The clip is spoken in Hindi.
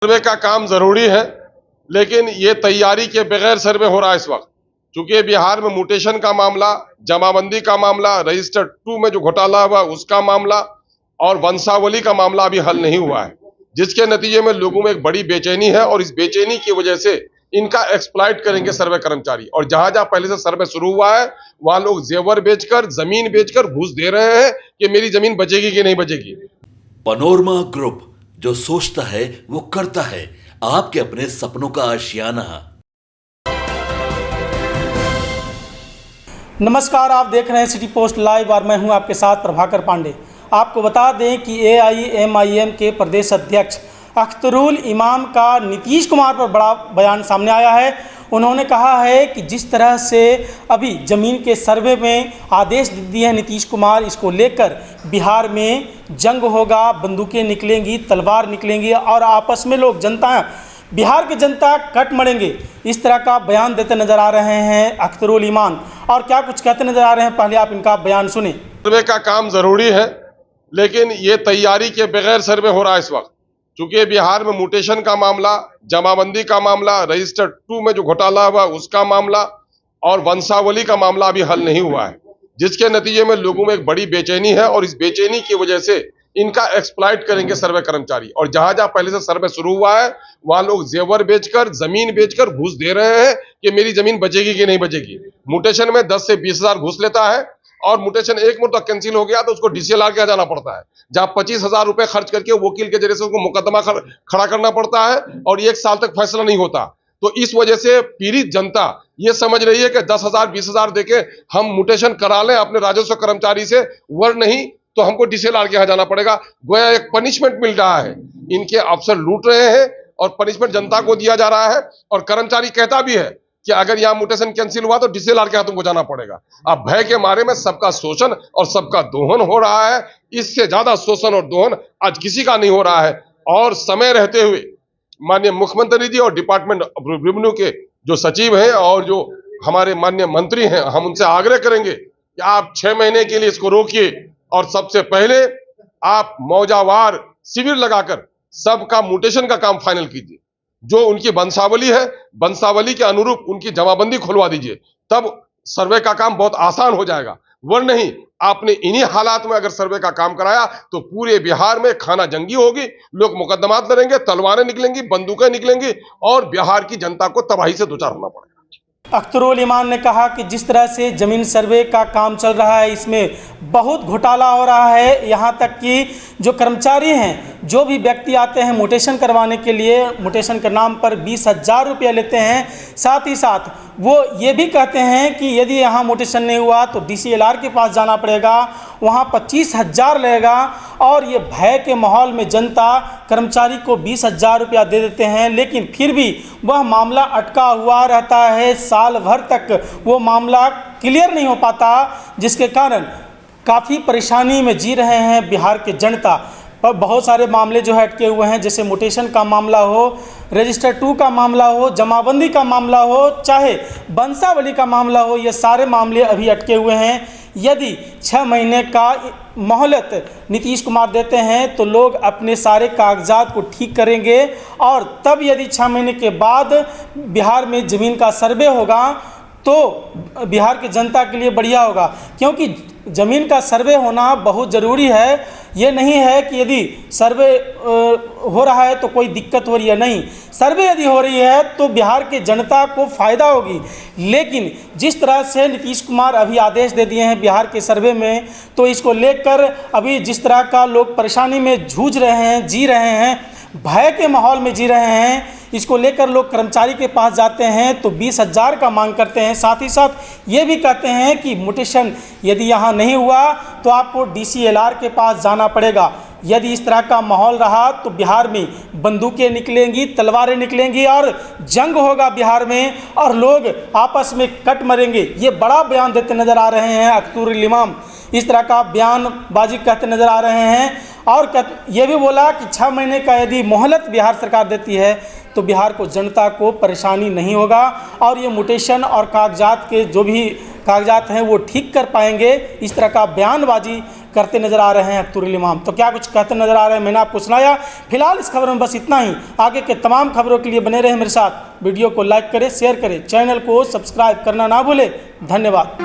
सर्वे का काम जरूरी है, लेकिन ये तैयारी के बगैर सर्वे हो रहा है इस वक्त। चूंकि बिहार में म्यूटेशन का मामला, जमाबंदी का मामला, रजिस्टर 2 में जो घोटाला हुआ उसका मामला और वंशावली का मामला अभी हल नहीं हुआ है, जिसके नतीजे में लोगों में एक बड़ी बेचैनी है और इस बेचैनी की वजह से इनका एक्सप्लॉइट करेंगे सर्वे कर्मचारी। और जहां जहां पहले से सर्वे शुरू हुआ है वहां लोग जेवर बेचकर, जमीन बेचकर घूस दे रहे हैं कि मेरी जमीन बचेगी कि नहीं बचेगी। पनोरमा ग्रुप, जो सोचता है वो करता है। आपके अपने सपनों का आशियाना। नमस्कार, आप देख रहे हैं सिटी पोस्ट लाइव और मैं हूं आपके साथ प्रभाकर पांडे। आपको बता दें कि AIMIM के प्रदेश अध्यक्ष अख्तरुल इमाम का नीतीश कुमार पर बड़ा बयान सामने आया है। उन्होंने कहा है कि जिस तरह से अभी ज़मीन के सर्वे में आदेश दिए हैं नीतीश कुमार, इसको लेकर बिहार में जंग होगा, बंदूकें निकलेंगी, तलवार निकलेंगी और आपस में लोग बिहार की जनता कट मरेंगे। इस तरह का बयान देते नजर आ रहे हैं अख्तरुल इमाम। और क्या कुछ कहते नजर आ रहे हैं, पहले आप इनका बयान सुने। सर्वे का काम जरूरी है, लेकिन ये तैयारी के बगैर सर्वे हो रहा है इस वक्त। चूंकि बिहार में म्यूटेशन का मामला, जमाबंदी का मामला, रजिस्टर 2 में जो घोटाला हुआ उसका मामला और वंशावली का मामला अभी हल नहीं हुआ है, जिसके नतीजे में लोगों में एक बड़ी बेचैनी है और इस बेचैनी की वजह से इनका एक्सप्लॉइट करेंगे सर्वे कर्मचारी। और जहां जहां पहले से सर्वे शुरू हुआ है वहां लोग जेवर बेचकर, जमीन बेचकर घूस दे रहे हैं कि मेरी जमीन बचेगी कि नहीं बचेगी। म्यूटेशन में 10 से 20 हजार घूस लेता है और म्यूटेशन एक मुद्दा कैंसिल हो गया तो उसको DCLR के जाना पड़ता है, जहां 25,000 रुपए खर्च करके वकील के जरिए से उसको मुकदमा खड़ा करना पड़ता है और 1 साल तक फैसला नहीं होता। तो इस वजह से पीड़ित जनता ये समझ रही है कि 10,000 20,000 देके हम म्यूटेशन करा लें अपने राजस्व कर्मचारी से, वर नहीं तो हमको DCLR के यहाँ जाना पड़ेगा। गोया एक पनिशमेंट मिल रहा है, इनके अफसर लूट रहे हैं और पनिशमेंट जनता को दिया जा रहा है। और कर्मचारी कहता भी है कि अगर यहाँ म्यूटेशन कैंसिल हुआ तो DCLR के यहाँ तुमको जाना पड़ेगा। अब भय के मारे में सबका शोषण और सबका दोहन हो रहा है। इससे ज्यादा शोषण और दोहन आज किसी का नहीं हो रहा है। और समय रहते हुए माननीय मुख्यमंत्री जी और डिपार्टमेंट रेवेन्यू के जो सचिव हैं और जो हमारे माननीय मंत्री हैं, हम उनसे आग्रह करेंगे कि आप 6 महीने के लिए इसको रोकिए और सबसे पहले आप मौजावार शिविर लगाकर सबका म्यूटेशन का काम फाइनल कीजिए। जो उनकी वंशावली है, वंशावली के अनुरूप उनकी जमाबंदी खुलवा दीजिए, तब सर्वे का काम बहुत आसान हो जाएगा। वर नहीं, आपने इन्हीं हालात में अगर सर्वे का काम कराया तो पूरे बिहार में खाना जंगी होगी, लोग मुकदमात लड़ेंगे, तलवारें निकलेंगी, बंदूकें निकलेंगी और बिहार की जनता को तबाही से दो चार होना पड़ेगा। अख्तरुल इमाम ने कहा कि जिस तरह से ज़मीन सर्वे का काम चल रहा है इसमें बहुत घोटाला हो रहा है। यहाँ तक कि जो कर्मचारी हैं, जो भी व्यक्ति आते हैं म्यूटेशन करवाने के लिए, म्यूटेशन के नाम पर 20,000 रुपये लेते हैं। साथ ही साथ वो ये भी कहते हैं कि यदि यहाँ म्यूटेशन नहीं हुआ तो DCLR के पास जाना पड़ेगा, वहाँ 25,000 लगेगा। और ये भय के माहौल में जनता कर्मचारी को 20,000 रुपया दे देते हैं, लेकिन फिर भी वह मामला अटका हुआ रहता है। साल भर तक वो मामला क्लियर नहीं हो पाता, जिसके कारण काफ़ी परेशानी में जी रहे हैं बिहार के जनता। पर बहुत सारे मामले जो है अटके हुए हैं, जैसे म्यूटेशन का मामला हो, रजिस्टर 2 का मामला हो, जमाबंदी का मामला हो, चाहे वंशावली का मामला हो, ये सारे मामले अभी अटके हुए हैं। यदि 6 महीने का मोहलत नीतीश कुमार देते हैं तो लोग अपने सारे कागजात को ठीक करेंगे और तब यदि 6 महीने के बाद बिहार में ज़मीन का सर्वे होगा तो बिहार की जनता के लिए बढ़िया होगा। क्योंकि ज़मीन का सर्वे होना बहुत ज़रूरी है। ये नहीं है कि यदि सर्वे हो रहा है तो कोई दिक्कत हो रही है, नहीं, सर्वे यदि हो रही है तो बिहार के जनता को फ़ायदा होगी। लेकिन जिस तरह से नीतीश कुमार अभी आदेश दे दिए हैं बिहार के सर्वे में, तो इसको लेकर अभी जिस तरह का लोग परेशानी में जूझ रहे हैं, जी रहे हैं, भय के माहौल में जी रहे हैं, इसको लेकर लोग कर्मचारी के पास जाते हैं तो 20,000 का मांग करते हैं। साथ ही साथ ये भी कहते हैं कि म्यूटेशन यदि यहाँ नहीं हुआ तो आपको DCLR के पास जाना पड़ेगा। यदि इस तरह का माहौल रहा तो बिहार में बंदूकें निकलेंगी, तलवारें निकलेंगी और जंग होगा बिहार में और लोग आपस में कट मरेंगे। ये बड़ा बयान देते नज़र आ रहे हैं अख्तरुल इमाम। इस तरह का बयानबाजी कहते नज़र आ रहे हैं और ये भी बोला कि 6 महीने का यदि मोहलत बिहार सरकार देती है तो बिहार को, जनता को परेशानी नहीं होगा और ये म्यूटेशन और कागजात के जो भी कागजात हैं वो ठीक कर पाएंगे। इस तरह का बयानबाजी करते नजर आ रहे हैं अख्तरुल इमाम। तो क्या कुछ कहते नजर आ रहे हैं मैंने आपको सुनाया। फिलहाल इस खबर में बस इतना ही। आगे के तमाम खबरों के लिए बने रहे मेरे साथ। वीडियो को लाइक करें, शेयर करें, चैनल को सब्सक्राइब करना ना भूलें। धन्यवाद।